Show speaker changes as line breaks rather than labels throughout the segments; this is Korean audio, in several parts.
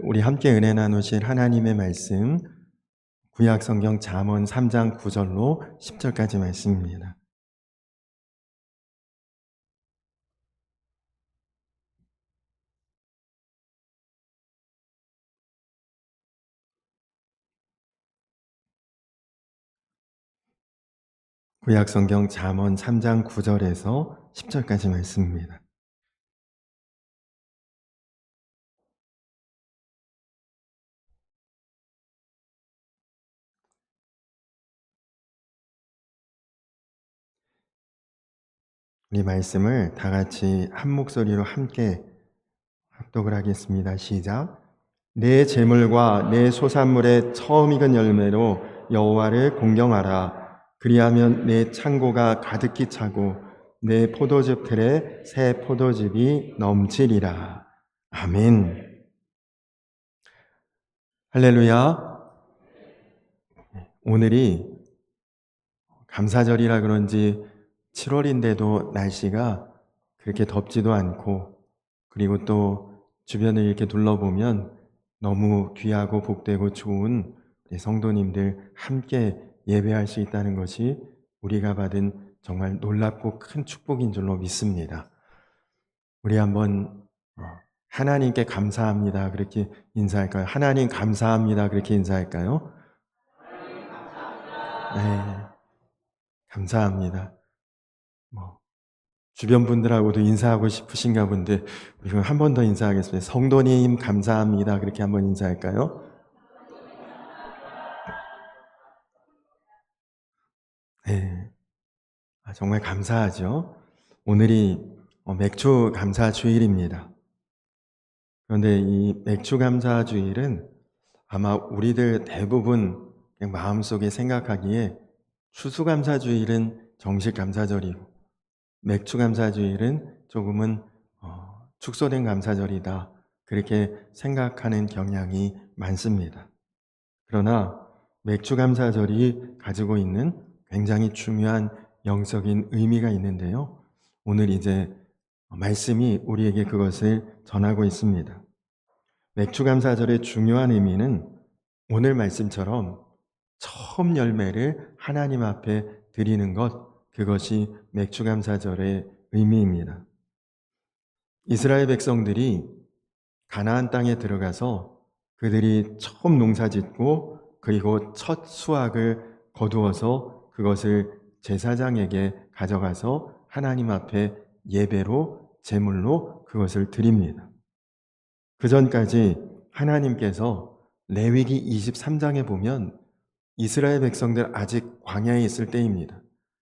우리 함께 은혜 나누실 하나님의 말씀, 구약 성경 잠언 3장 9절로 10절까지 말씀입니다. 구약 성경 잠언 3장 9절에서 10절까지 말씀입니다. 우리 말씀을 다 같이 한 목소리로 함께 합독을 하겠습니다. 시작. 내 재물과 내 소산물의 처음 익은 열매로 여호와를 공경하라. 그리하면 내 창고가 가득히 차고 내 포도즙 틀에 새 포도즙이 넘치리라. 아멘. 할렐루야. 오늘이 감사절이라 그런지 7월인데도 날씨가 그렇게 덥지도 않고, 그리고 또 주변을 이렇게 둘러보면 너무 귀하고 복되고 좋은 우리 성도님들 함께 예배할 수 있다는 것이 우리가 받은 정말 놀랍고 큰 축복인 줄로 믿습니다. 우리 한번 하나님께 감사합니다 그렇게 인사할까요? 하나님 감사합니다 그렇게 인사할까요? 네, 감사합니다. 주변 분들하고도 인사하고 싶으신가 본데, 우리 그럼 한 번 더 인사하겠습니다. 성도님 감사합니다 그렇게 한번 인사할까요? 네, 정말 감사하죠. 오늘이 맥주 감사 주일입니다. 그런데 이 맥주 감사 주일은 아마 우리들 대부분 그냥 마음속에 생각하기에 추수감사 주일은 정식 감사절이고 맥주 감사 주일은 조금은 축소된 감사절이다 그렇게 생각하는 경향이 많습니다. 그러나 맥주 감사절이 가지고 있는 굉장히 중요한 영적인 의미가 있는데요, 오늘 이제 말씀이 우리에게 그것을 전하고 있습니다. 맥주 감사절의 중요한 의미는 오늘 말씀처럼 처음 열매를 하나님 앞에 드리는 것, 그것이 맥주 감사절의 의미입니다. 이스라엘 백성들이 가나안 땅에 들어가서 그들이 처음 농사짓고 그리고 첫 수확을 거두어서 그것을 제사장에게 가져가서 하나님 앞에 예배로 제물로 그것을 드립니다. 그 전까지 하나님께서 레위기 23장에 보면 이스라엘 백성들 아직 광야에 있을 때입니다.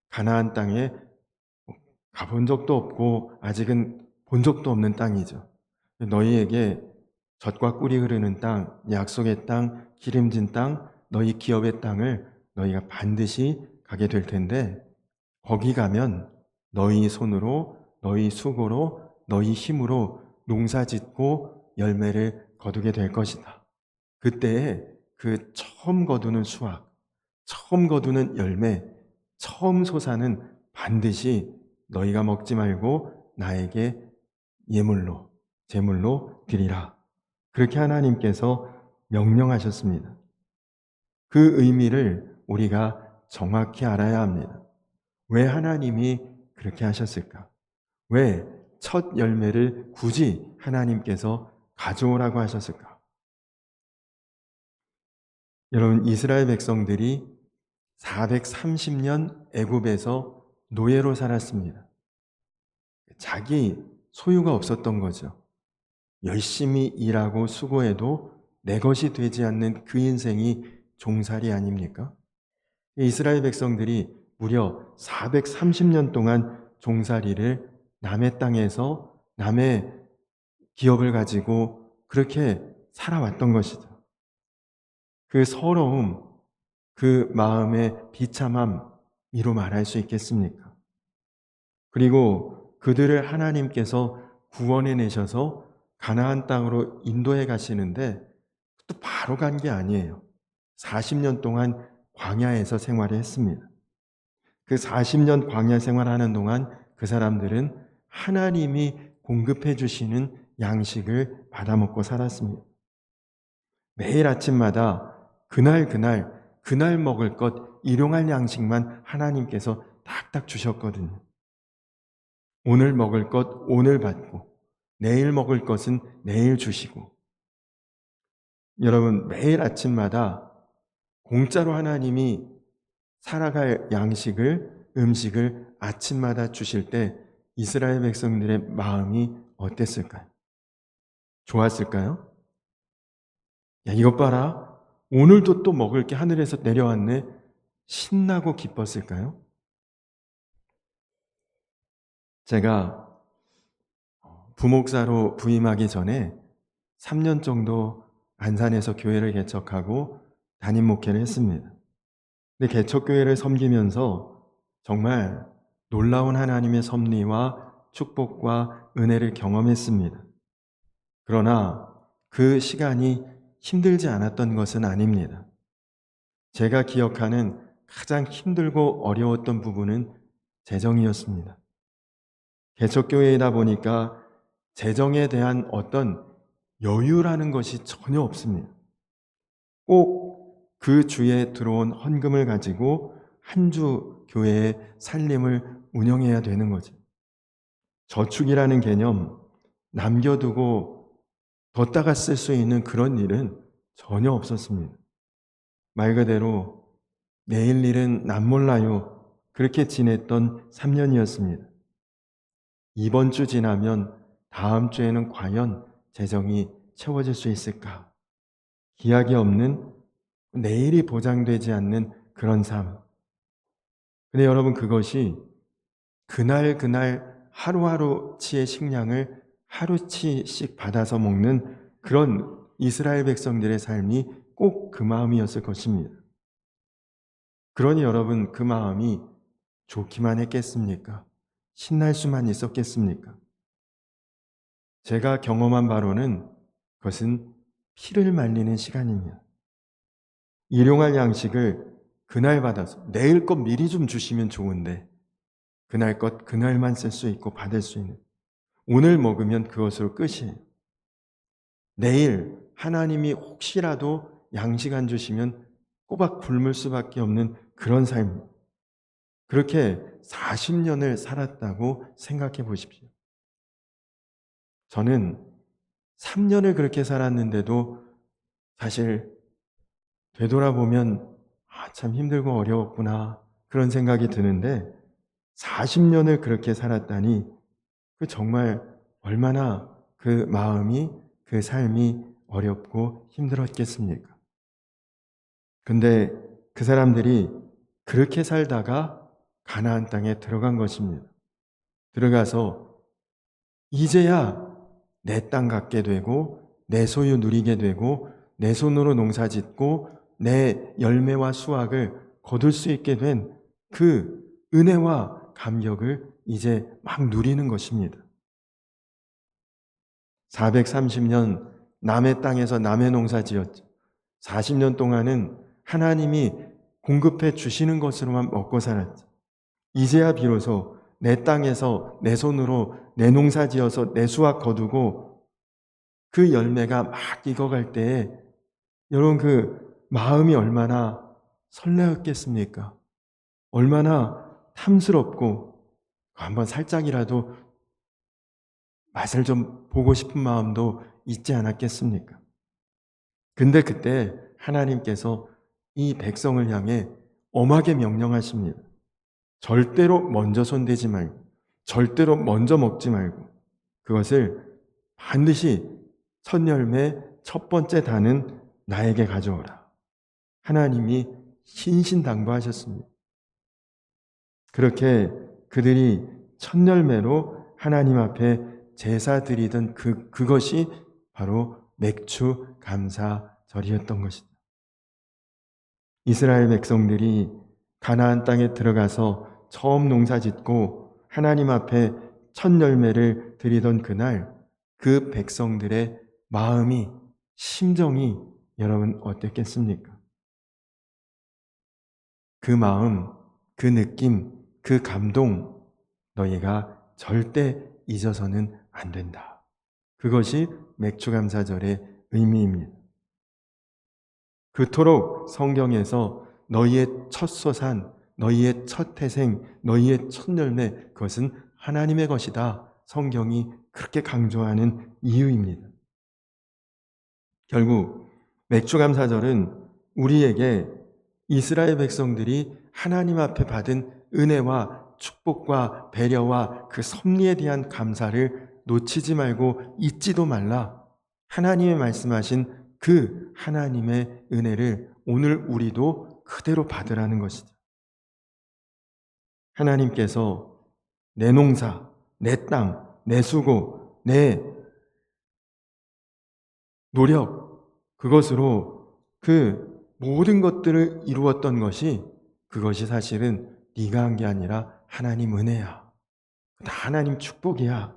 가나안 땅에 가본 적도 없고 아직은 본 적도 없는 땅이죠. 너희에게 젖과 꿀이 흐르는 땅, 약속의 땅, 기름진 땅, 너희 기업의 땅을 너희가 반드시 가게 될 텐데, 거기 가면 너희 손으로, 너희 수고로, 너희 힘으로 농사짓고 열매를 거두게 될 것이다. 그때에 그 처음 거두는 수확, 처음 거두는 열매, 처음 솟아는 반드시 너희가 먹지 말고 나에게 예물로, 제물로 드리라. 그렇게 하나님께서 명령하셨습니다. 그 의미를 우리가 정확히 알아야 합니다. 왜 하나님이 그렇게 하셨을까? 왜 첫 열매를 굳이 하나님께서 가져오라고 하셨을까? 여러분, 이스라엘 백성들이 430년 애굽에서 노예로 살았습니다. 자기 소유가 없었던 거죠. 열심히 일하고 수고해도 내 것이 되지 않는 그 인생이 종살이 아닙니까? 이스라엘 백성들이 무려 430년 동안 종살이를 남의 땅에서 남의 기업을 가지고 그렇게 살아왔던 것이죠. 그 서러움, 그 마음의 비참함, 이로 말할 수 있겠습니까? 그리고 그들을 하나님께서 구원해 내셔서 가나안 땅으로 인도해 가시는데 또 바로 간 게 아니에요. 40년 동안 광야에서 생활을 했습니다. 그 40년 광야 생활하는 동안 그 사람들은 하나님이 공급해 주시는 양식을 받아먹고 살았습니다. 매일 아침마다 그날 먹을 것, 일용할 양식만 하나님께서 딱딱 주셨거든요. 오늘 먹을 것 오늘 받고 내일 먹을 것은 내일 주시고, 여러분 매일 아침마다 공짜로 하나님이 살아갈 음식을 아침마다 주실 때 이스라엘 백성들의 마음이 어땠을까요? 좋았을까요? 야, 이것 봐라. 오늘도 또 먹을 게 하늘에서 내려왔네. 신나고 기뻤을까요? 제가 부목사로 부임하기 전에 3년 정도 안산에서 교회를 개척하고 담임 목회를 했습니다. 근데 개척교회를 섬기면서 정말 놀라운 하나님의 섭리와 축복과 은혜를 경험했습니다. 그러나 그 시간이 힘들지 않았던 것은 아닙니다. 제가 기억하는 가장 힘들고 어려웠던 부분은 재정이었습니다. 개척교회이다 보니까 재정에 대한 어떤 여유라는 것이 전혀 없습니다. 꼭 그 주에 들어온 헌금을 가지고 한 주 교회의 살림을 운영해야 되는 거죠. 저축이라는 개념, 남겨두고 뒀다가 쓸 수 있는 그런 일은 전혀 없었습니다. 말 그대로 내일 일은 남 몰라요. 그렇게 지냈던 3년이었습니다. 이번 주 지나면 다음 주에는 과연 재정이 채워질 수 있을까? 기약이 없는, 내일이 보장되지 않는 그런 삶. 근데 여러분, 그것이 그날 하루하루치의 식량을 하루치씩 받아서 먹는 그런 이스라엘 백성들의 삶이 꼭 그 마음이었을 것입니다. 그러니 여러분, 그 마음이 좋기만 했겠습니까? 신날 수만 있었겠습니까? 제가 경험한 바로는 그것은 피를 말리는 시간입니다. 일용할 양식을 그날 받아서 내일 것 미리 좀 주시면 좋은데 그날 것 그날만 쓸 수 있고 받을 수 있는, 오늘 먹으면 그것으로 끝이에요. 내일 하나님이 혹시라도 양식 안 주시면 꼬박 굶을 수밖에 없는 그런 삶. 그렇게 40년을 살았다고 생각해 보십시오. 저는 3년을 그렇게 살았는데도 사실 되돌아보면 참 힘들고 어려웠구나 그런 생각이 드는데, 40년을 그렇게 살았다니 그 정말 얼마나 그 마음이, 그 삶이 어렵고 힘들었겠습니까? 근데 그 사람들이 그렇게 살다가 가나안 땅에 들어간 것입니다. 들어가서 이제야 내 땅 갖게 되고 내 소유 누리게 되고 내 손으로 농사 짓고 내 열매와 수확을 거둘 수 있게 된 그 은혜와 감격을 이제 막 누리는 것입니다. 430년 남의 땅에서 남의 농사 지었죠. 40년 동안은 하나님이 공급해 주시는 것으로만 먹고 살았죠. 이제야 비로소 내 땅에서 내 손으로 내 농사 지어서 내 수확 거두고 그 열매가 막 익어갈 때에 여러분, 그 마음이 얼마나 설레었겠습니까? 얼마나 탐스럽고 한번 살짝이라도 맛을 좀 보고 싶은 마음도 있지 않았겠습니까? 근데 그때 하나님께서 이 백성을 향해 엄하게 명령하십니다. 절대로 먼저 손대지 말고, 절대로 먼저 먹지 말고, 그것을 반드시 첫 열매 첫 번째 단은 나에게 가져오라. 하나님이 신신당부하셨습니다. 그렇게 그들이 첫 열매로 하나님 앞에 제사 드리던 그것이 바로 맥주 감사절이었던 것이다. 이스라엘 백성들이 가나안 땅에 들어가서 처음 농사 짓고 하나님 앞에 첫 열매를 드리던 그날, 그 백성들의 마음이, 심정이 여러분 어땠겠습니까? 그 마음, 그 느낌, 그 감동, 너희가 절대 잊어서는 안 된다. 그것이 맥주감사절의 의미입니다. 그토록 성경에서 너희의 첫 소산, 너희의 첫 태생, 너희의 첫 열매, 그것은 하나님의 것이다. 성경이 그렇게 강조하는 이유입니다. 결국 맥주감사절은 우리에게 이스라엘 백성들이 하나님 앞에 받은 은혜와 축복과 배려와 그 섭리에 대한 감사를 놓치지 말고 잊지도 말라. 하나님의 말씀하신 그 하나님의 은혜를 오늘 우리도 그대로 받으라는 것이죠. 하나님께서 내 농사, 내 땅, 내 수고, 내 노력, 그것으로 그 모든 것들을 이루었던 것이, 그것이 사실은 네가 한 게 아니라 하나님 은혜야. 다 하나님 축복이야.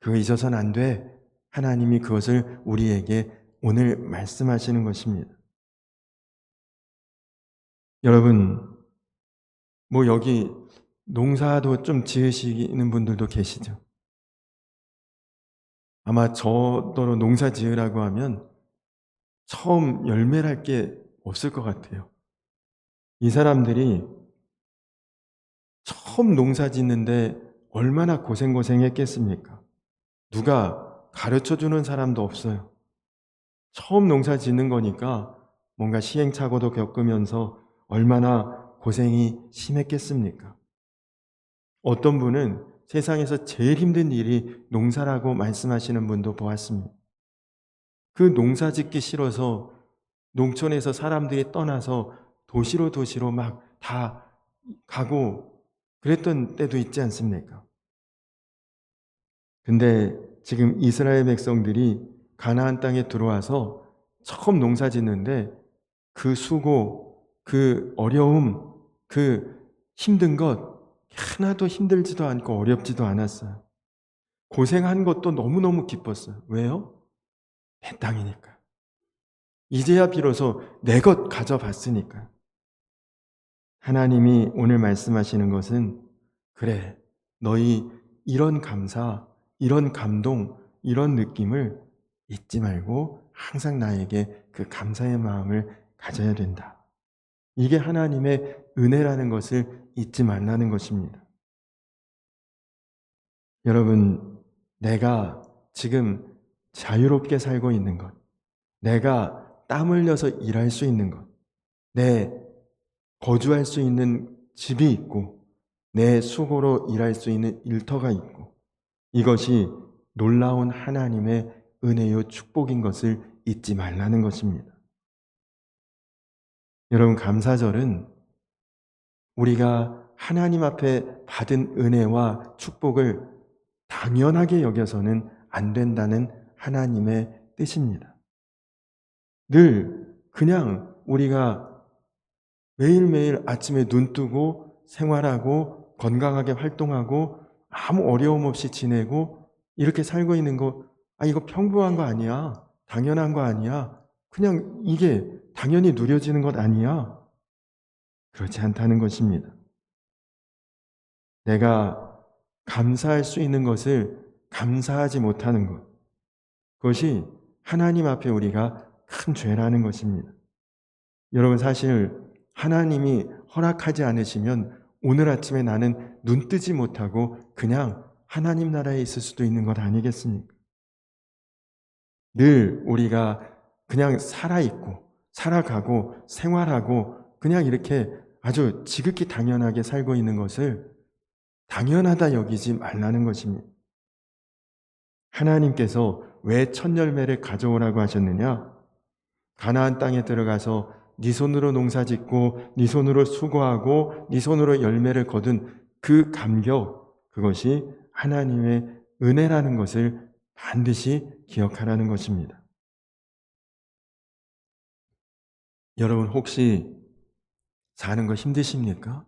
그거 잊어서는 안 돼. 하나님이 그것을 우리에게 오늘 말씀하시는 것입니다. 여러분, 여기 농사도 좀 지으시는 분들도 계시죠. 아마 저더러 농사 지으라고 하면 처음 열매랄 게 없을 것 같아요. 이 사람들이 처음 농사 짓는데 얼마나 고생했겠습니까? 누가 가르쳐주는 사람도 없어요. 처음 농사 짓는 거니까 뭔가 시행착오도 겪으면서 얼마나 고생이 심했겠습니까? 어떤 분은 세상에서 제일 힘든 일이 농사라고 말씀하시는 분도 보았습니다. 그 농사 짓기 싫어서 농촌에서 사람들이 떠나서 도시로 막 다 가고 그랬던 때도 있지 않습니까? 근데 지금 이스라엘 백성들이 가나안 땅에 들어와서 처음 농사 짓는데 그 수고, 그 어려움, 그 힘든 것 하나도 힘들지도 않고 어렵지도 않았어요. 고생한 것도 너무너무 기뻤어요. 왜요? 내 땅이니까. 이제야 비로소 내 것 가져봤으니까. 하나님이 오늘 말씀하시는 것은, 그래, 너희 이런 감사, 이런 감동, 이런 느낌을 잊지 말고 항상 나에게 그 감사의 마음을 가져야 된다. 이게 하나님의 은혜라는 것을 잊지 말라는 것입니다. 여러분, 내가 지금 자유롭게 살고 있는 것, 내가 땀 흘려서 일할 수 있는 것, 내 거주할 수 있는 집이 있고, 내 수고로 일할 수 있는 일터가 있고, 이것이 놀라운 하나님의 은혜요 축복인 것을 잊지 말라는 것입니다. 여러분, 감사절은 우리가 하나님 앞에 받은 은혜와 축복을 당연하게 여겨서는 안 된다는 하나님의 뜻입니다. 늘 그냥 우리가 매일매일 아침에 눈 뜨고 생활하고 건강하게 활동하고 아무 어려움 없이 지내고 이렇게 살고 있는 거, 이거 평범한 거 아니야. 당연한 거 아니야. 그냥 이게 당연히 누려지는 것 아니야. 그렇지 않다는 것입니다. 내가 감사할 수 있는 것을 감사하지 못하는 것, 그것이 하나님 앞에 우리가 큰 죄라는 것입니다. 여러분, 사실 하나님이 허락하지 않으시면 오늘 아침에 나는 눈 뜨지 못하고 그냥 하나님 나라에 있을 수도 있는 것 아니겠습니까? 늘 우리가 그냥 살아있고 살아가고 생활하고 그냥 이렇게 아주 지극히 당연하게 살고 있는 것을 당연하다 여기지 말라는 것입니다. 하나님께서 왜 첫 열매를 가져오라고 하셨느냐? 가나안 땅에 들어가서 네 손으로 농사짓고 네 손으로 수고하고 네 손으로 열매를 거둔 그 감격, 그것이 하나님의 은혜라는 것을 반드시 기억하라는 것입니다. 여러분, 혹시 사는 거 힘드십니까?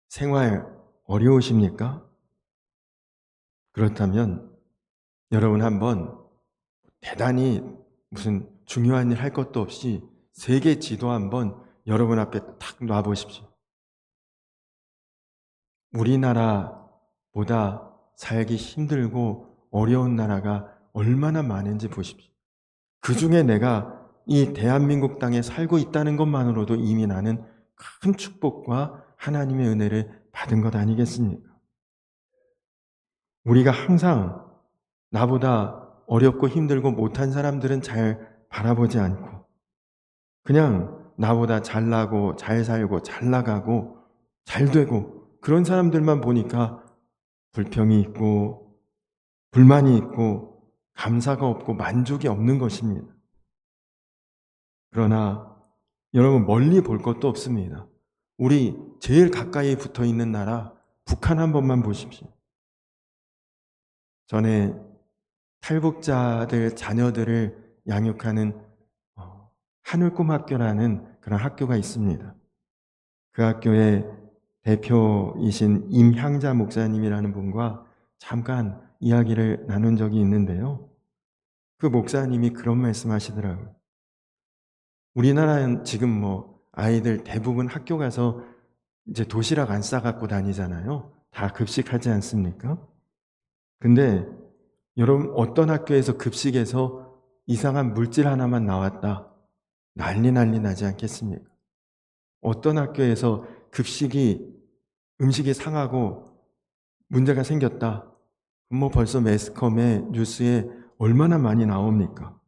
생활 어려우십니까? 그렇다면 여러분, 한번 대단히 무슨 중요한 일 할 것도 없이 세계 지도 한번 여러분 앞에 탁 놔보십시오. 우리나라보다 살기 힘들고 어려운 나라가 얼마나 많은지 보십시오. 그 중에 내가 이 대한민국 땅에 살고 있다는 것만으로도 이미 나는 큰 축복과 하나님의 은혜를 받은 것 아니겠습니까? 우리가 항상 나보다 어렵고 힘들고 못한 사람들은 잘 바라보지 않고 그냥 나보다 잘나고 잘 살고 잘 나가고 잘 되고 그런 사람들만 보니까 불평이 있고 불만이 있고 감사가 없고 만족이 없는 것입니다. 그러나 여러분 멀리 볼 것도 없습니다. 우리 제일 가까이 붙어 있는 나라 북한 한 번만 보십시오. 전에 탈북자들 자녀들을 양육하는 하늘꿈학교라는 그런 학교가 있습니다. 그 학교의 대표이신 임향자 목사님이라는 분과 잠깐 이야기를 나눈 적이 있는데요. 그 목사님이 그런 말씀하시더라고요. 우리나라는 지금 아이들 대부분 학교 가서 이제 도시락 안 싸갖고 다니잖아요. 다 급식하지 않습니까? 근데 여러분 어떤 학교에서 급식에서 이상한 물질 하나만 나왔다. 난리 나지 않겠습니까? 어떤 학교에서 음식이 상하고 문제가 생겼다. 벌써 매스컴에 뉴스에 얼마나 많이 나옵니까?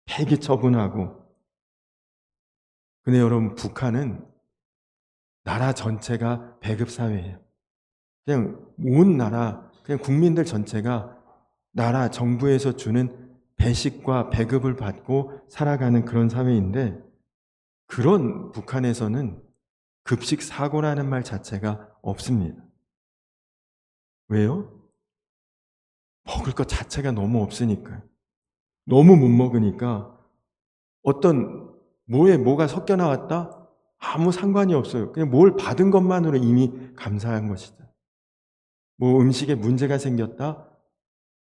폐기 처분하고. 근데 여러분 북한은 나라 전체가 배급사회예요. 그냥 온 나라, 그냥 국민들 전체가 나라 정부에서 주는 배식과 배급을 받고 살아가는 그런 사회인데 그런 북한에서는 급식 사고라는 말 자체가 없습니다. 왜요? 먹을 것 자체가 너무 없으니까요. 너무 못 먹으니까 어떤 뭐에 뭐가 섞여 나왔다? 아무 상관이 없어요. 그냥 뭘 받은 것만으로 이미 감사한 것이죠. 음식에 문제가 생겼다?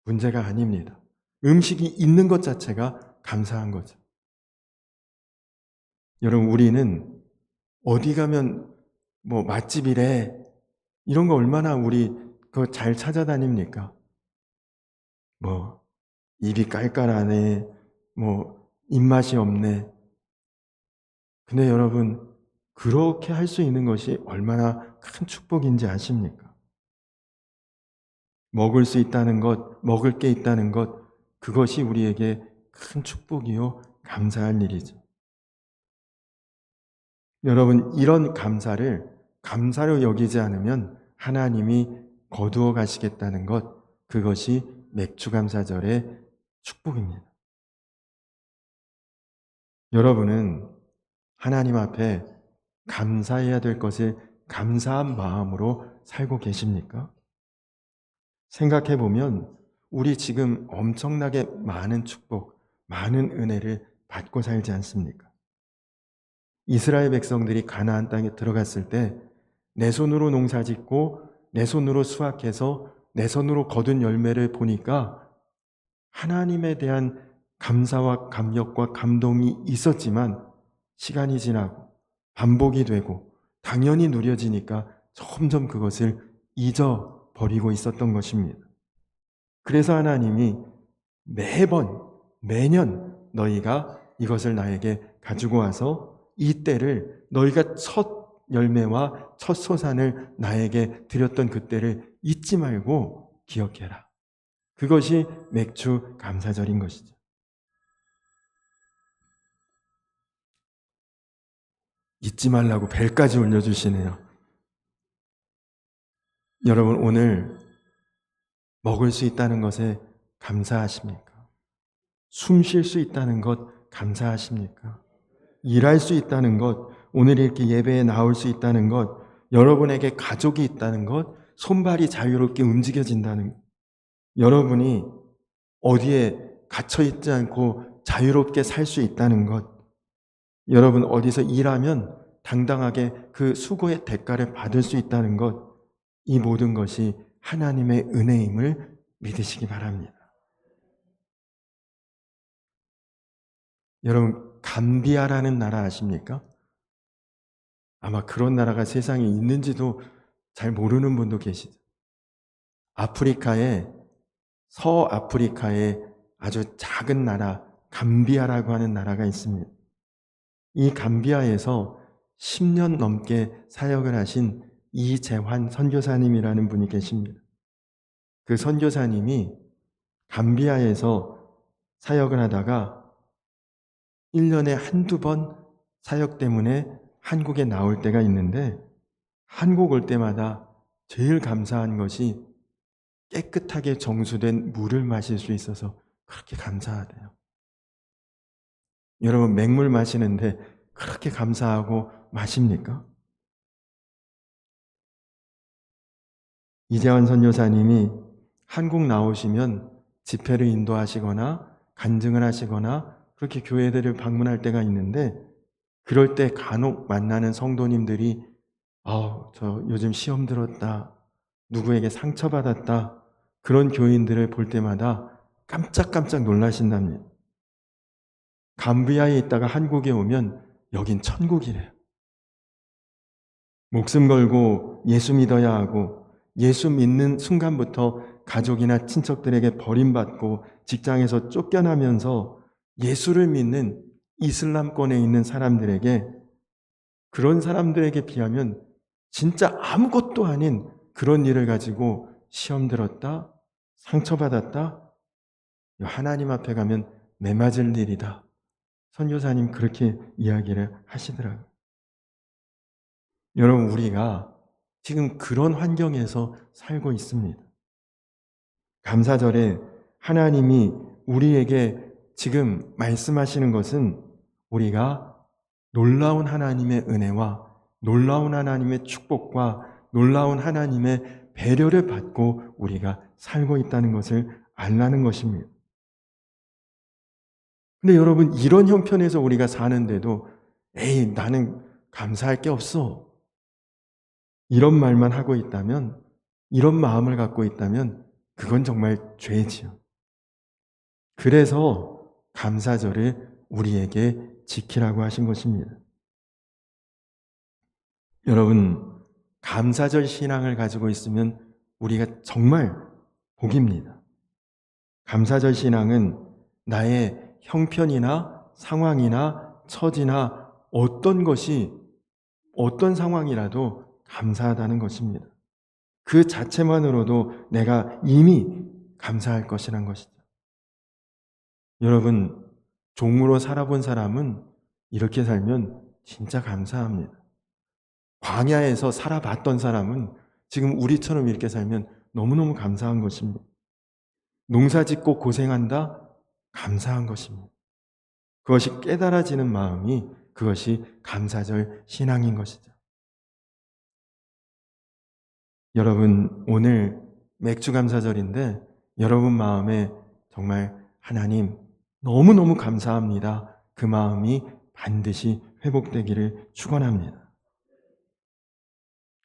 문제가 아닙니다. 음식이 있는 것 자체가 감사한 거죠. 여러분 우리는 어디 가면 맛집이래 이런 거 얼마나 우리 그거 잘 찾아다닙니까? 입이 깔깔하네, 입맛이 없네. 근데 여러분 그렇게 할 수 있는 것이 얼마나 큰 축복인지 아십니까? 먹을 수 있다는 것, 먹을 게 있다는 것, 그것이 우리에게 큰 축복이요 감사할 일이죠. 여러분 이런 감사를 감사로 여기지 않으면 하나님이 거두어 가시겠다는 것, 그것이 맥주감사절의 축복입니다. 여러분은 하나님 앞에 감사해야 될 것을 감사한 마음으로 살고 계십니까? 생각해 보면 우리 지금 엄청나게 많은 축복, 많은 은혜를 받고 살지 않습니까? 이스라엘 백성들이 가나안 땅에 들어갔을 때 내 손으로 농사 짓고 내 손으로 수확해서 내 손으로 거둔 열매를 보니까 하나님에 대한 감사와 감격과 감동이 있었지만 시간이 지나고 반복이 되고 당연히 누려지니까 점점 그것을 잊어버리고 있었던 것입니다. 그래서 하나님이 매년 너희가 이것을 나에게 가지고 와서 이 때를 너희가 첫 열매와 첫 소산을 나에게 드렸던 그때를 잊지 말고 기억해라. 그것이 맥주 감사절인 것이죠. 잊지 말라고 벨까지 올려주시네요. 여러분 오늘 먹을 수 있다는 것에 감사하십니까? 숨 쉴 수 있다는 것 감사하십니까? 일할 수 있다는 것, 오늘 이렇게 예배에 나올 수 있다는 것, 여러분에게 가족이 있다는 것, 손발이 자유롭게 움직여진다는 것, 여러분이 어디에 갇혀있지 않고 자유롭게 살 수 있다는 것, 여러분 어디서 일하면 당당하게 그 수고의 대가를 받을 수 있다는 것, 이 모든 것이 하나님의 은혜임을 믿으시기 바랍니다. 여러분 감비아라는 나라 아십니까? 아마 그런 나라가 세상에 있는지도 잘 모르는 분도 계시죠. 서아프리카의 아주 작은 나라 감비아라고 하는 나라가 있습니다. 이 감비아에서 10년 넘게 사역을 하신 이재환 선교사님이라는 분이 계십니다. 그 선교사님이 감비아에서 사역을 하다가 1년에 한두 번 사역 때문에 한국에 나올 때가 있는데, 한국 올 때마다 제일 감사한 것이 깨끗하게 정수된 물을 마실 수 있어서 그렇게 감사하대요. 여러분, 맹물 마시는데 그렇게 감사하고 마십니까? 이재환 선교사님이 한국 나오시면 집회를 인도하시거나 간증을 하시거나 그렇게 교회들을 방문할 때가 있는데, 그럴 때 간혹 만나는 성도님들이 저 요즘 시험 들었다, 누구에게 상처받았다, 그런 교인들을 볼 때마다 깜짝깜짝 놀라신답니다. 감비아에 있다가 한국에 오면 여긴 천국이래요. 목숨 걸고 예수 믿어야 하고, 예수 믿는 순간부터 가족이나 친척들에게 버림받고 직장에서 쫓겨나면서 예수를 믿는 이슬람권에 있는 사람들에게, 그런 사람들에게 비하면 진짜 아무것도 아닌 그런 일을 가지고 시험 들었다, 상처받았다, 하나님 앞에 가면 매맞을 일이다. 선교사님 그렇게 이야기를 하시더라고요. 여러분, 우리가 지금 그런 환경에서 살고 있습니다. 감사절에 하나님이 우리에게 지금 말씀하시는 것은, 우리가 놀라운 하나님의 은혜와 놀라운 하나님의 축복과 놀라운 하나님의 배려를 받고 우리가 살고 있다는 것을 알라는 것입니다. 근데 여러분, 이런 형편에서 우리가 사는데도 나는 감사할 게 없어, 이런 말만 하고 있다면, 이런 마음을 갖고 있다면 그건 정말 죄지요. 그래서 감사절을 우리에게 지키라고 하신 것입니다. 여러분, 감사절 신앙을 가지고 있으면 우리가 정말 복입니다. 감사절 신앙은 나의 형편이나 상황이나 처지나 어떤 것이, 어떤 상황이라도 감사하다는 것입니다. 그 자체만으로도 내가 이미 감사할 것이란 것이죠. 여러분, 종으로 살아본 사람은 이렇게 살면 진짜 감사합니다. 광야에서 살아봤던 사람은 지금 우리처럼 이렇게 살면 너무너무 감사한 것입니다. 농사 짓고 고생한다? 감사한 것입니다. 그것이 깨달아지는 마음이, 그것이 감사절 신앙인 것이죠. 여러분, 오늘 맥주감사절인데 여러분 마음에 정말 하나님 너무너무 감사합니다, 그 마음이 반드시 회복되기를 축원합니다.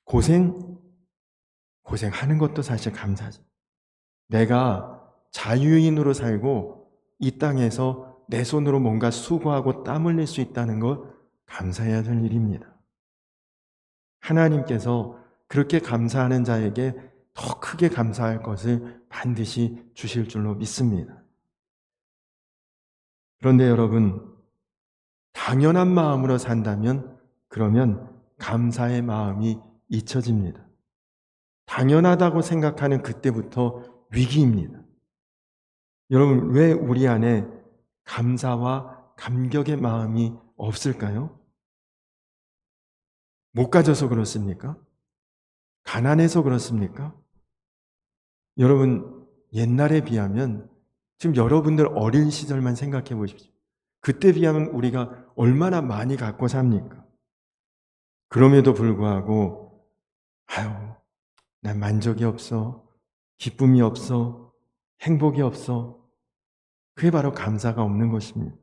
고생하는 것도 사실 감사죠. 내가 자유인으로 살고 이 땅에서 내 손으로 뭔가 수고하고 땀 흘릴 수 있다는 것, 감사해야 될 일입니다. 하나님께서 그렇게 감사하는 자에게 더 크게 감사할 것을 반드시 주실 줄로 믿습니다. 그런데 여러분, 당연한 마음으로 산다면 그러면 감사의 마음이 잊혀집니다. 당연하다고 생각하는 그때부터 위기입니다. 여러분, 왜 우리 안에 감사와 감격의 마음이 없을까요? 못 가져서 그렇습니까? 가난해서 그렇습니까? 여러분, 옛날에 비하면, 지금 여러분들 어린 시절만 생각해 보십시오. 그때 비하면 우리가 얼마나 많이 갖고 삽니까? 그럼에도 불구하고 난 만족이 없어, 기쁨이 없어, 행복이 없어. 그게 바로 감사가 없는 것입니다.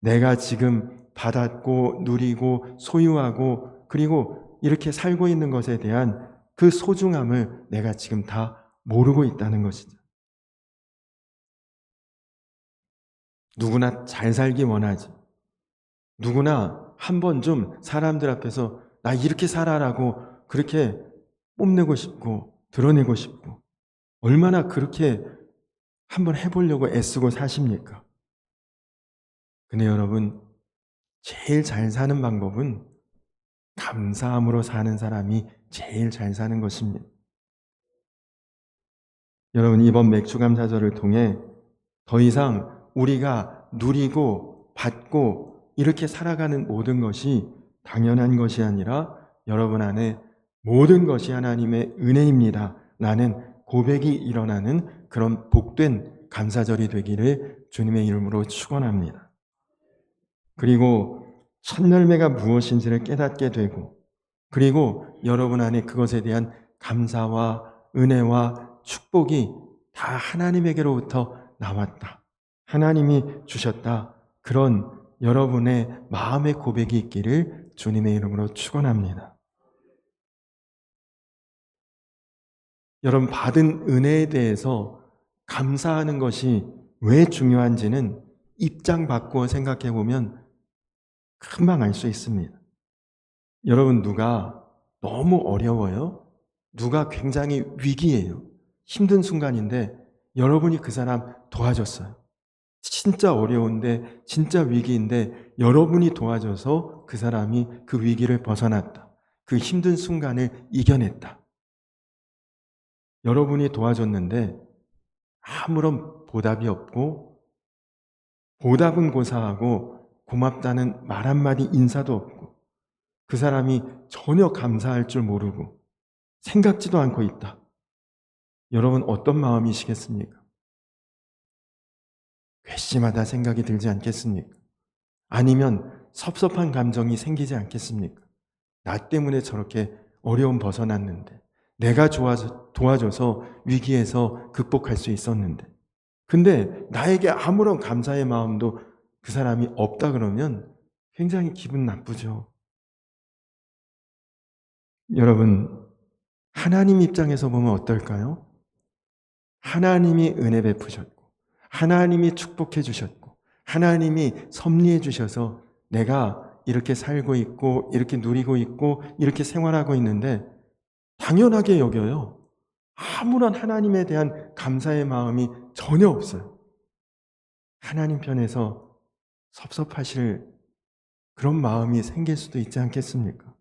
내가 지금 받았고 누리고 소유하고 그리고 이렇게 살고 있는 것에 대한 그 소중함을 내가 지금 다 모르고 있다는 것이죠. 누구나 잘 살기 원하지. 누구나 한 번 좀 사람들 앞에서 나 이렇게 살아라고 그렇게 뽐내고 싶고 드러내고 싶고, 얼마나 그렇게 한번 해보려고 애쓰고 사십니까? 근데 여러분, 제일 잘 사는 방법은 감사함으로 사는 사람이 제일 잘 사는 것입니다. 여러분, 이번 맥주감사절을 통해 더 이상 우리가 누리고 받고 이렇게 살아가는 모든 것이 당연한 것이 아니라 여러분 안에 모든 것이 하나님의 은혜입니다 라는 고백이 일어나는 그런 복된 감사절이 되기를 주님의 이름으로 축원합니다. 그리고 첫 열매가 무엇인지를 깨닫게 되고, 그리고 여러분 안에 그것에 대한 감사와 은혜와 축복이 다 하나님에게로부터 나왔다, 하나님이 주셨다, 그런 여러분의 마음의 고백이 있기를 주님의 이름으로 축원합니다. 여러분, 받은 은혜에 대해서 감사하는 것이 왜 중요한지는 입장 바꾸어 생각해 보면 금방 알 수 있습니다. 여러분, 누가 너무 어려워요? 누가 굉장히 위기예요? 힘든 순간인데 여러분이 그 사람 도와줬어요. 진짜 어려운데, 진짜 위기인데 여러분이 도와줘서 그 사람이 그 위기를 벗어났다, 그 힘든 순간을 이겨냈다. 여러분이 도와줬는데 아무런 보답이 없고, 보답은 고사하고 고맙다는 말 한마디 인사도 없고, 그 사람이 전혀 감사할 줄 모르고 생각지도 않고 있다. 여러분, 어떤 마음이시겠습니까? 괘씸하다 생각이 들지 않겠습니까? 아니면 섭섭한 감정이 생기지 않겠습니까? 나 때문에 저렇게 어려움 벗어났는데, 내가 도와줘서 위기에서 극복할 수 있었는데, 근데 나에게 아무런 감사의 마음도 그 사람이 없다 그러면 굉장히 기분 나쁘죠. 여러분, 하나님 입장에서 보면 어떨까요? 하나님이 은혜 베푸셨고, 하나님이 축복해 주셨고, 하나님이 섭리해 주셔서 내가 이렇게 살고 있고, 이렇게 누리고 있고, 이렇게 생활하고 있는데 당연하게 여겨요. 아무런 하나님에 대한 감사의 마음이 전혀 없어요. 하나님 편에서 섭섭하실 그런 마음이 생길 수도 있지 않겠습니까?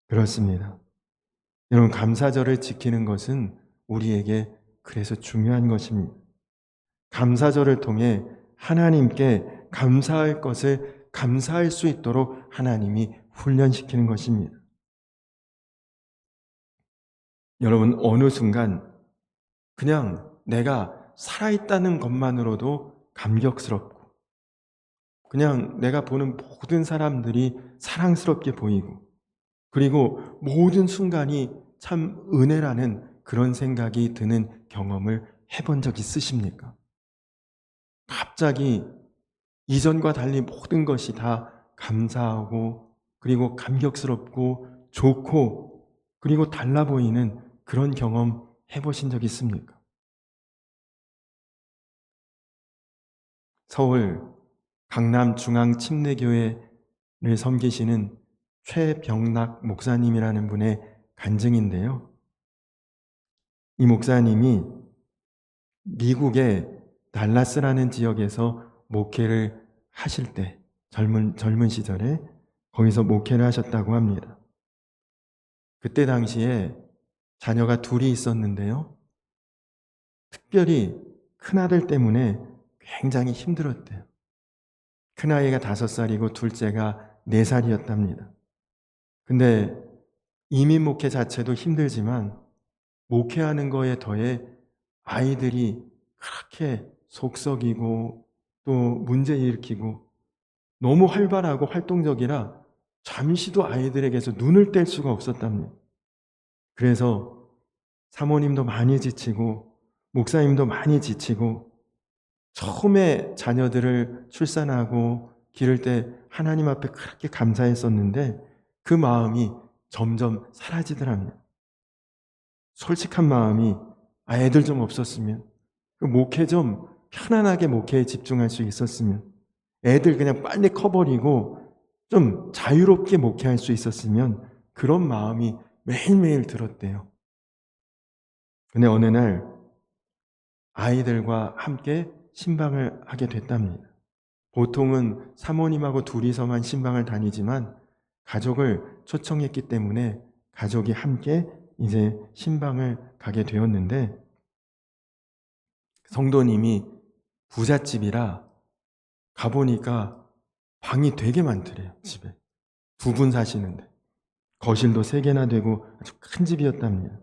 그렇습니다. 여러분, 감사절을 지키는 것은 우리에게 그래서 중요한 것입니다. 감사절을 통해 하나님께 감사할 것을 감사할 수 있도록 하나님이 훈련시키는 것입니다. 여러분, 어느 순간 그냥 내가 살아있다는 것만으로도 감격스럽고, 그냥 내가 보는 모든 사람들이 사랑스럽게 보이고, 그리고 모든 순간이 참 은혜라는 그런 생각이 드는 경험을 해본 적 있으십니까? 갑자기 이전과 달리 모든 것이 다 감사하고, 그리고 감격스럽고 좋고, 그리고 달라 보이는 그런 경험 해보신 적 있습니까? 서울 강남중앙침례교회를 섬기시는 최병락 목사님이라는 분의 간증인데요. 이 목사님이 미국의 달라스라는 지역에서 목회를 하실 때, 젊은 시절에 거기서 목회를 하셨다고 합니다. 그때 당시에 자녀가 둘이 있었는데요, 특별히 큰아들 때문에 굉장히 힘들었대요. 큰아이가 5살이고 둘째가 4살이었답니다. 근데 이민 목회 자체도 힘들지만 목회하는 거에 더해 아이들이 그렇게 속썩이고 또 문제 일으키고 너무 활발하고 활동적이라 잠시도 아이들에게서 눈을 뗄 수가 없었답니다. 그래서 사모님도 많이 지치고 목사님도 많이 지치고, 처음에 자녀들을 출산하고 기를 때 하나님 앞에 그렇게 감사했었는데 그 마음이 점점 사라지더랍니다. 솔직한 마음이, 애들 좀 없었으면, 그 목회 좀 편안하게 목회에 집중할 수 있었으면, 애들 그냥 빨리 커버리고 좀 자유롭게 목회할 수 있었으면, 그런 마음이 매일매일 들었대요. 근데 어느 날 아이들과 함께 신방을 하게 됐답니다. 보통은 사모님하고 둘이서만 신방을 다니지만 가족을 초청했기 때문에 가족이 함께 이제 신방을 가게 되었는데, 성도님이 부잣집이라 가보니까 방이 되게 많더래요. 집에 2분 사시는데 거실도 3개나 되고 아주 큰 집이었답니다.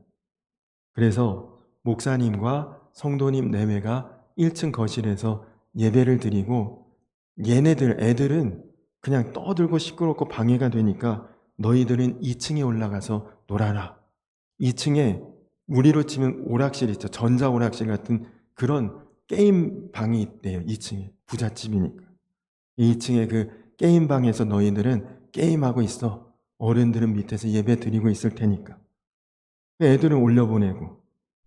그래서 목사님과 성도님 4매가 1층 거실에서 예배를 드리고, 애들은 그냥 떠들고 시끄럽고 방해가 되니까 너희들은 2층에 올라가서 놀아라. 2층에 우리로 치면 오락실 있죠. 전자오락실 같은 그런 게임 방이 있대요. 2층에. 부잣집이니까. 2층에 그 게임방에서 너희들은 게임하고 있어. 어른들은 밑에서 예배 드리고 있을 테니까. 애들은 올려보내고,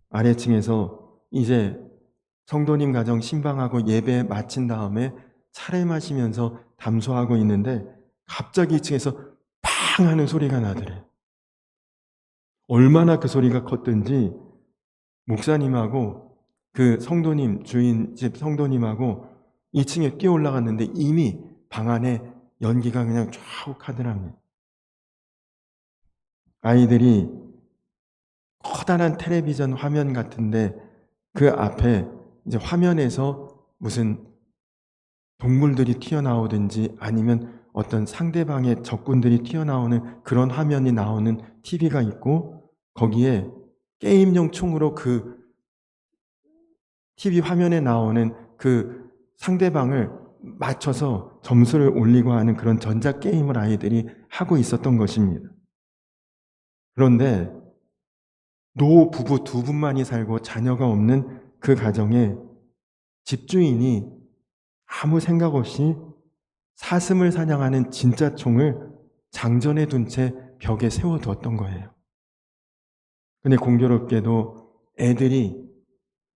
아래층에서 이제 성도님 가정 신방하고 예배 마친 다음에 차를 마시면서 담소하고 있는데 갑자기 2층에서 팡 하는 소리가 나더래. 얼마나 그 소리가 컸든지 목사님하고 그 성도님, 주인 집 성도님하고 2층에 뛰어 올라갔는데 이미 방 안에 연기가 그냥 쫙 하더랍니다. 아이들이 커다란 텔레비전 화면 같은데 그 앞에 이제 화면에서 무슨 동물들이 튀어나오든지 아니면 어떤 상대방의 적군들이 튀어나오는 그런 화면이 나오는 TV가 있고, 거기에 게임용 총으로 그 TV 화면에 나오는 그 상대방을 맞춰서 점수를 올리고 하는 그런 전자게임을 아이들이 하고 있었던 것입니다. 그런데 노부부 2분만이 살고 자녀가 없는 그 가정에 집주인이 아무 생각 없이 사슴을 사냥하는 진짜 총을 장전해 둔 채 벽에 세워두었던 거예요. 근데 공교롭게도 애들이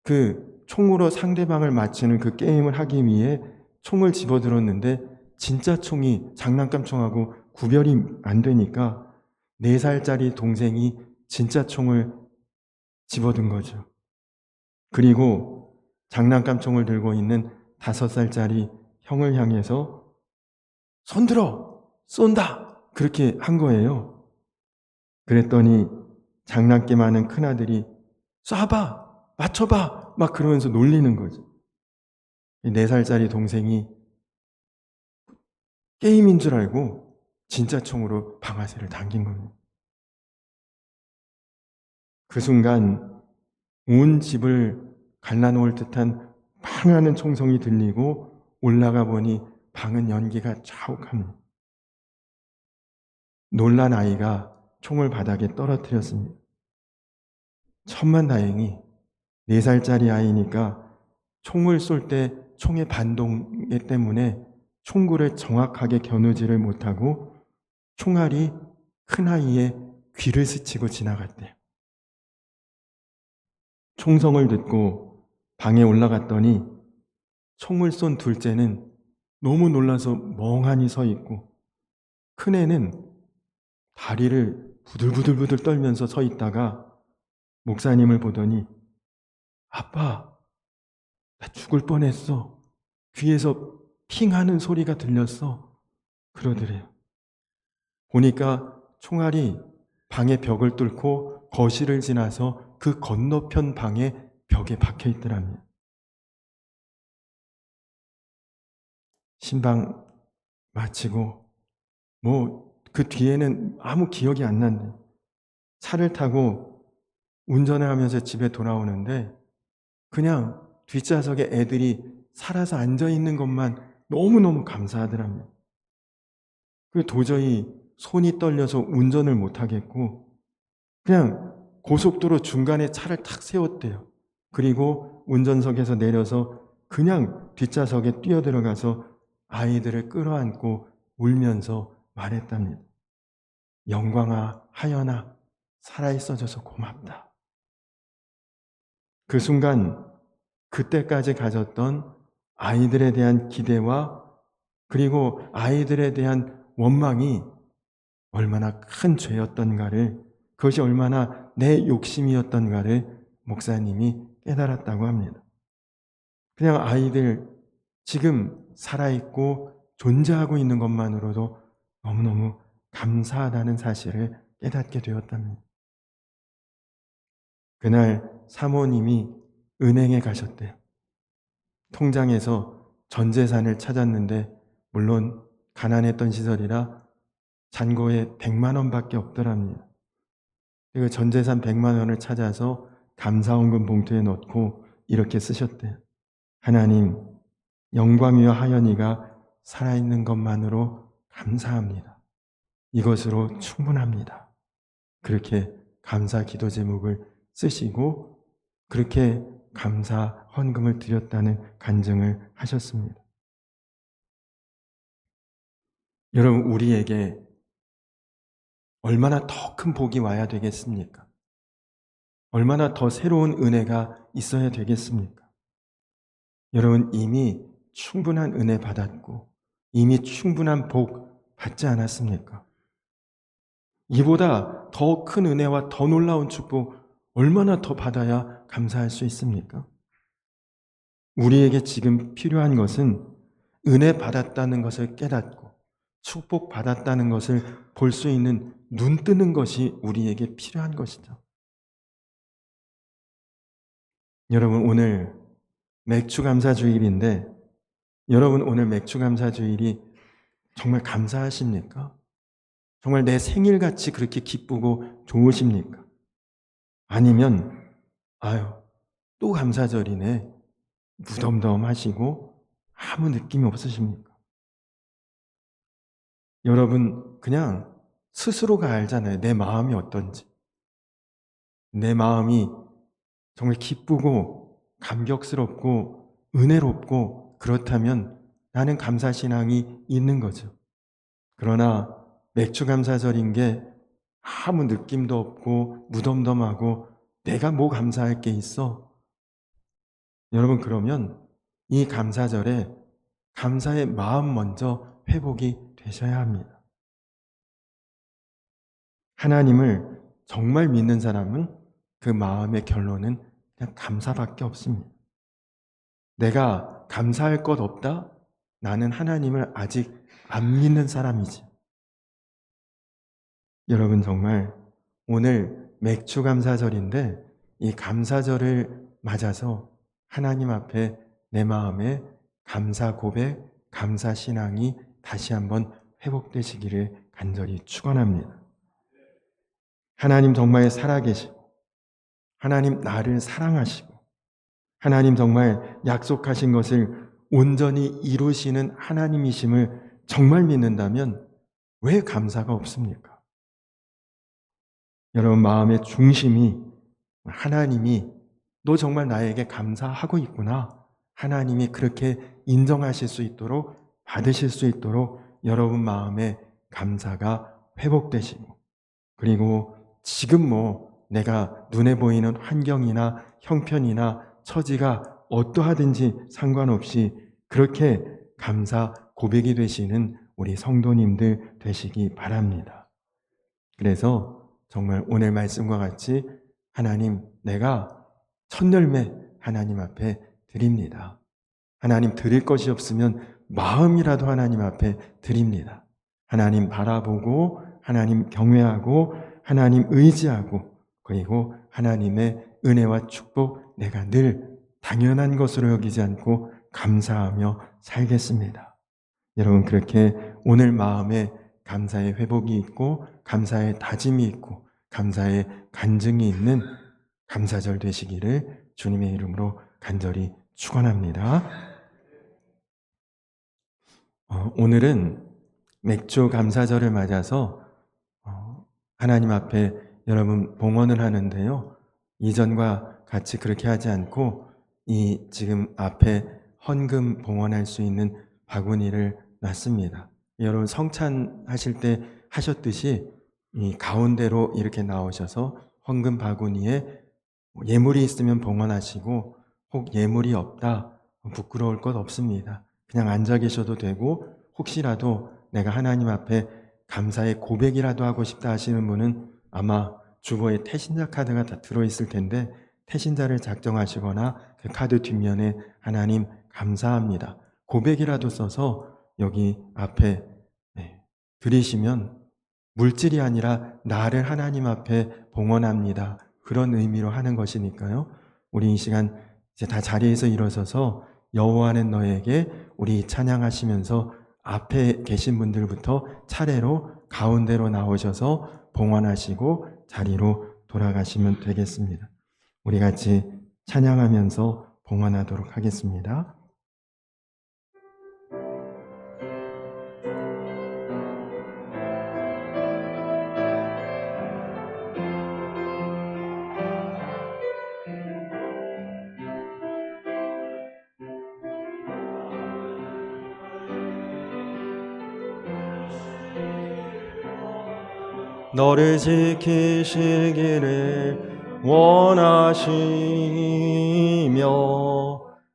그 총으로 상대방을 맞추는 그 게임을 하기 위해 총을 집어들었는데 진짜 총이 장난감 총하고 구별이 안 되니까 4살짜리 동생이 진짜 총을 집어든 거죠. 그리고 장난감 총을 들고 있는 5살짜리 형을 향해서 손들어! 쏜다! 그렇게 한 거예요. 그랬더니 장난기많은 큰아들이 쏴봐! 맞춰봐! 막 그러면서 놀리는 거죠. 4살짜리 동생이 게임인 줄 알고 진짜 총으로 방아쇠를 당긴 겁니다. 그 순간 온 집을 갈라놓을 듯한 팡하는 총성이 들리고 올라가 보니 방은 연기가 자욱합니다. 놀란 아이가 총을 바닥에 떨어뜨렸습니다. 천만다행히 4살짜리 아이니까 총을 쏠 때 총의 반동 때문에 총구를 정확하게 겨누지를 못하고 총알이 큰아이의 귀를 스치고 지나갔대요. 총성을 듣고 방에 올라갔더니 총을 쏜 둘째는 너무 놀라서 멍하니 서 있고, 큰애는 다리를 부들부들부들 떨면서 서 있다가 목사님을 보더니 아빠, 나 죽을 뻔했어. 귀에서 핑 하는 소리가 들렸어. 그러더래요. 보니까 총알이 방의 벽을 뚫고 거실을 지나서 그 건너편 방의 벽에 박혀 있더랍니다. 신방 마치고 그 뒤에는 아무 기억이 안 난대. 차를 타고 운전을 하면서 집에 돌아오는데 그냥 뒷좌석에 애들이 살아서 앉아있는 것만 너무너무 감사하더랍니다. 도저히 손이 떨려서 운전을 못하겠고 그냥 고속도로 중간에 차를 탁 세웠대요. 그리고 운전석에서 내려서 그냥 뒷좌석에 뛰어들어가서 아이들을 끌어안고 울면서 말했답니다. 영광아, 하연아, 살아있어져서 고맙다. 그 순간 그때까지 가졌던 아이들에 대한 기대와 그리고 아이들에 대한 원망이 얼마나 큰 죄였던가를, 그것이 얼마나 내 욕심이었던가를 목사님이 깨달았다고 합니다. 그냥 아이들 지금 살아있고 존재하고 있는 것만으로도 너무너무 감사하다는 사실을 깨닫게 되었답니다. 그날 사모님이 은행에 가셨대요. 통장에서 전 재산을 찾았는데 물론 가난했던 시절이라 잔고에 100만 원밖에 없더랍니다. 그 전 재산 100만 원을 찾아서 감사원금 봉투에 넣고 이렇게 쓰셨대요. 하나님, 영광이여 하연이가 살아있는 것만으로 감사합니다. 이것으로 충분합니다. 그렇게 감사 기도 제목을 쓰시고 그렇게 감사 헌금을 드렸다는 간증을 하셨습니다. 여러분, 우리에게 얼마나 더 큰 복이 와야 되겠습니까? 얼마나 더 새로운 은혜가 있어야 되겠습니까? 여러분, 이미 충분한 은혜 받았고 이미 충분한 복 받지 않았습니까? 이보다 더 큰 은혜와 더 놀라운 축복 얼마나 더 받아야 감사할 수 있습니까? 우리에게 지금 필요한 것은 은혜 받았다는 것을 깨닫고 축복 받았다는 것을 볼 수 있는 눈 뜨는 것이 우리에게 필요한 것이죠. 여러분, 오늘 맥주감사주일인데 여러분, 오늘 맥주감사주일이 정말 감사하십니까? 정말 내 생일같이 그렇게 기쁘고 좋으십니까? 아니면 아유, 또 감사절이네, 무덤덤하시고 아무 느낌이 없으십니까? 여러분, 그냥 스스로가 알잖아요. 내 마음이 어떤지. 내 마음이 정말 기쁘고 감격스럽고 은혜롭고 그렇다면 나는 감사신앙이 있는 거죠. 그러나 맥주감사절인 게 아무 느낌도 없고 무덤덤하고 내가 뭐 감사할 게 있어? 여러분, 그러면 이 감사절에 감사의 마음 먼저 회복이 되셔야 합니다. 하나님을 정말 믿는 사람은 그 마음의 결론은 그냥 감사밖에 없습니다. 내가 감사할 것 없다? 나는 하나님을 아직 안 믿는 사람이지. 여러분, 정말 오늘 맥주감사절인데 이 감사절을 맞아서 하나님 앞에 내 마음에 감사 고백, 감사 신앙이 다시 한번 회복되시기를 간절히 축원합니다. 하나님 정말 살아계시고 하나님 나를 사랑하시고 하나님 정말 약속하신 것을 온전히 이루시는 하나님이심을 정말 믿는다면 왜 감사가 없습니까? 여러분, 마음의 중심이 하나님이 너 정말 나에게 감사하고 있구나, 하나님이 그렇게 인정하실 수 있도록 받으실 수 있도록 여러분 마음에 감사가 회복되시고, 그리고 지금 뭐 내가 눈에 보이는 환경이나 형편이나 처지가 어떠하든지 상관없이 그렇게 감사 고백이 되시는 우리 성도님들 되시기 바랍니다. 그래서 정말 오늘 말씀과 같이 하나님, 내가 첫열매 하나님 앞에 드립니다. 하나님, 드릴 것이 없으면 마음이라도 하나님 앞에 드립니다. 하나님 바라보고 하나님 경외하고 하나님 의지하고 그리고 하나님의 은혜와 축복 내가 늘 당연한 것으로 여기지 않고 감사하며 살겠습니다. 여러분, 그렇게 오늘 마음에 감사의 회복이 있고 감사의 다짐이 있고 감사의 간증이 있는 감사절 되시기를 주님의 이름으로 간절히 축원합니다. 오늘은 맥주 감사절을 맞아서 하나님 앞에 여러분 봉헌을 하는데요, 이전과 같이 그렇게 하지 않고 이 지금 앞에 헌금 봉헌할 수 있는 바구니를 놨습니다. 여러분, 성찬하실 때 하셨듯이 이 가운데로 이렇게 나오셔서 헌금 바구니에 예물이 있으면 봉헌하시고 혹 예물이 없다, 부끄러울 것 없습니다. 그냥 앉아 계셔도 되고 혹시라도 내가 하나님 앞에 감사의 고백이라도 하고 싶다 하시는 분은 아마 주보에 태신자 카드가 다 들어있을 텐데 태신자를 작성하시거나 그 카드 뒷면에 하나님 감사합니다. 고백이라도 써서 여기 앞에 드리시면 물질이 아니라 나를 하나님 앞에 봉헌합니다. 그런 의미로 하는 것이니까요. 우리 이 시간 이제 다 자리에서 일어서서 여호와는 너에게 우리 찬양하시면서 앞에 계신 분들부터 차례로 가운데로 나오셔서 봉헌하시고 자리로 돌아가시면 되겠습니다. 우리 같이 찬양하면서 봉헌하도록 하겠습니다. 너를 지키시기를 원하시며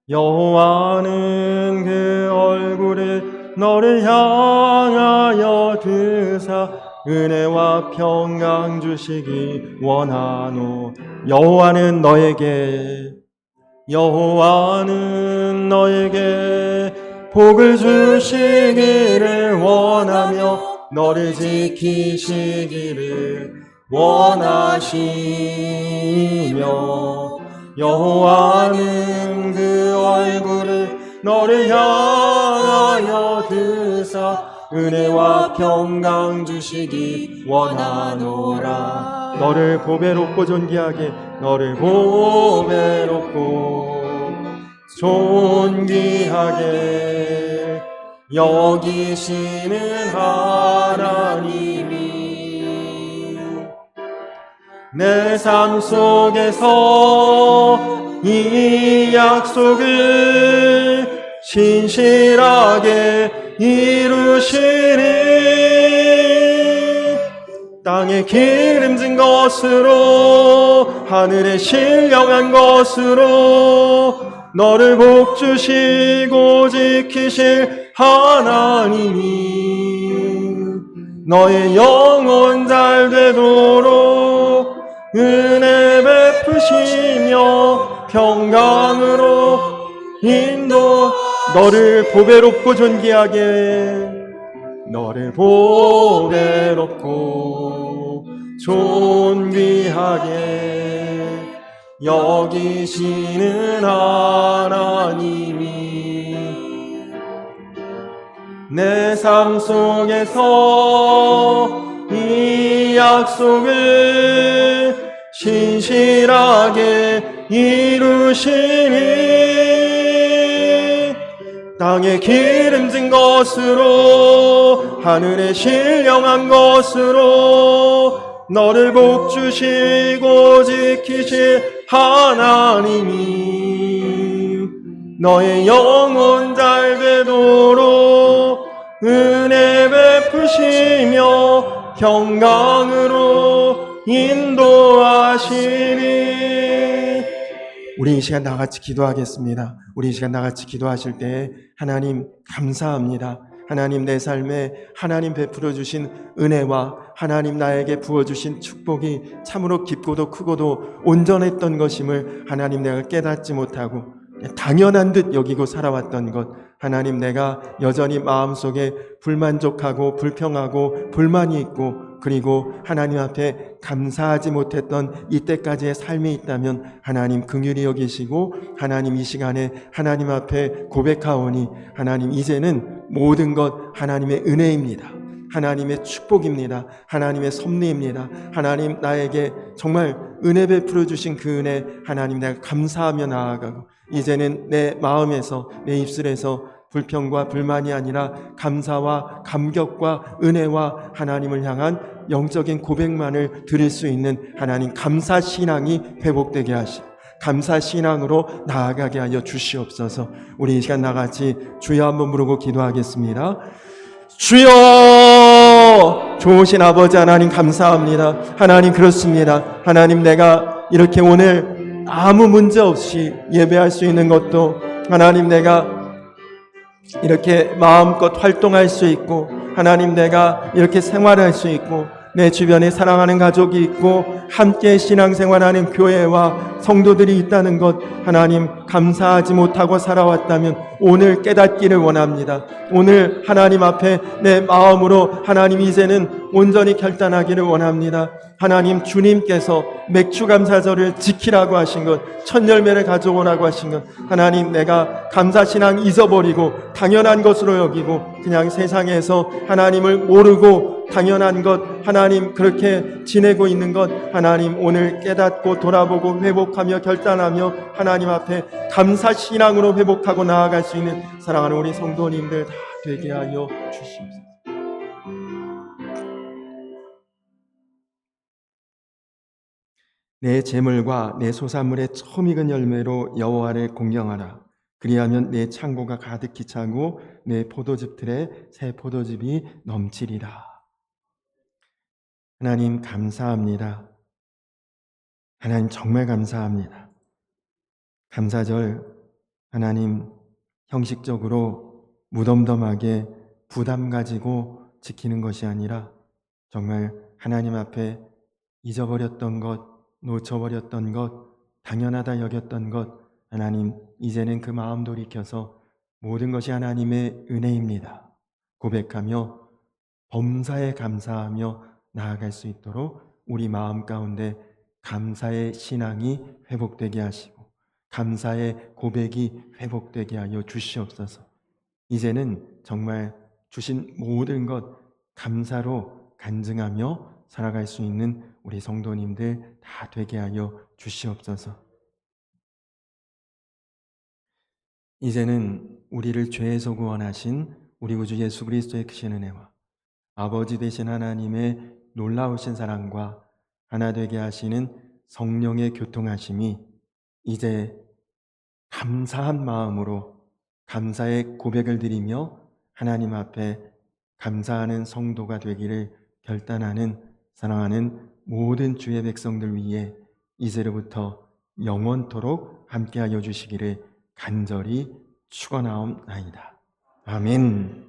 여호와는 그 얼굴을 너를 향하여 드사 은혜와 평강 주시기 원하노. 여호와는 너에게 복을 주시기를 원하며 너를 지키시기를 원하시며 여호와는 그 얼굴을 너를 향하여 드사 은혜와 평강 주시기 원하노라. 너를 보배롭고 존귀하게 너를 보배롭고 존귀하게 여기시는 하나님이 내 삶 속에서 이 약속을 신실하게 이루시니 땅에 기름진 것으로 하늘에 신령한 것으로 너를 복주시고 지키실 하나님이 너의 영혼 잘 되도록 은혜 베푸시며 평강으로 인도 너를 보배롭고 존귀하게 너를 보배롭고 존귀하게 여기시는 하나님이 내 삶 속에서 이 약속을 신실하게 이루시니 땅에 기름진 것으로 하늘에 신령한 것으로 너를 복주시고 지키실 하나님이 너의 영혼 잘 되도록 은혜 베푸시며 평강으로 인도하시니. 우리 이 시간 나같이 기도하겠습니다. 우리 이 시간 나같이 기도하실 때 하나님 감사합니다. 하나님 내 삶에 하나님 베풀어 주신 은혜와 하나님 나에게 부어주신 축복이 참으로 깊고도 크고도 온전했던 것임을 하나님 내가 깨닫지 못하고 당연한 듯 여기고 살아왔던 것, 하나님 내가 여전히 마음속에 불만족하고 불평하고 불만이 있고 그리고 하나님 앞에 감사하지 못했던 이때까지의 삶이 있다면 하나님 긍휼히 여기시고 하나님 이 시간에 하나님 앞에 고백하오니 하나님 이제는 모든 것 하나님의 은혜입니다. 하나님의 축복입니다. 하나님의 섭리입니다. 하나님 나에게 정말 은혜 베풀어 주신 그 은혜 하나님 내가 감사하며 나아가고 이제는 내 마음에서 내 입술에서 불평과 불만이 아니라 감사와 감격과 은혜와 하나님을 향한 영적인 고백만을 드릴 수 있는 하나님 감사 신앙이 회복되게 하시고 감사 신앙으로 나아가게 하여 주시옵소서. 우리 이 시간 나같이 주여 한번 부르고 기도하겠습니다. 주여! 좋으신 아버지 하나님 감사합니다. 하나님 그렇습니다. 하나님 내가 이렇게 오늘 아무 문제 없이 예배할 수 있는 것도 하나님 내가 이렇게 마음껏 활동할 수 있고 하나님 내가 이렇게 생활할 수 있고 내 주변에 사랑하는 가족이 있고 함께 신앙생활하는 교회와 성도들이 있다는 것, 하나님 감사하지 못하고 살아왔다면 오늘 깨닫기를 원합니다. 오늘 하나님 앞에 내 마음으로 하나님 이제는 온전히 결단하기를 원합니다. 하나님, 주님께서 맥주감사절을 지키라고 하신 것, 첫 열매를 가져오라고 하신 것, 하나님 내가 감사신앙 잊어버리고 당연한 것으로 여기고 그냥 세상에서 하나님을 모르고 당연한 것, 하나님 그렇게 지내고 있는 것, 하나님 오늘 깨닫고 돌아보고 회복하며 결단하며 하나님 앞에 감사신앙으로 회복하고 나아갈 수 있는 사랑하는 우리 성도님들 다 되게 하여 주시옵소서. 내 재물과 내 소산물의 처음 익은 열매로 여호와를 공경하라. 그리하면 내 창고가 가득히 차고 내 포도즙 틀에 새 포도즙이 넘치리라. 하나님 감사합니다. 하나님 정말 감사합니다. 감사절 하나님 형식적으로 무덤덤하게 부담 가지고 지키는 것이 아니라 정말 하나님 앞에 잊어버렸던 것, 놓쳐버렸던 것, 당연하다 여겼던 것, 하나님 이제는 그 마음 돌이켜서 모든 것이 하나님의 은혜입니다 고백하며 범사에 감사하며 나아갈 수 있도록 우리 마음 가운데 감사의 신앙이 회복되게 하시고 감사의 고백이 회복되게 하여 주시옵소서. 이제는 정말 주신 모든 것 감사로 간증하며 살아갈 수 있는 우리 성도님들 다 되게 하여 주시옵소서. 이제는 우리를 죄에서 구원하신 우리 구주 예수 그리스도의 크신 은혜와 아버지 되신 하나님의 놀라우신 사랑과 하나 되게 하시는 성령의 교통하심이 이제 감사한 마음으로 감사의 고백을 드리며 하나님 앞에 감사하는 성도가 되기를 결단하는 사랑하는 모든 주의 백성들 위해 이제로부터 영원토록 함께하여 주시기를 간절히 축원하옵나이다. 아멘.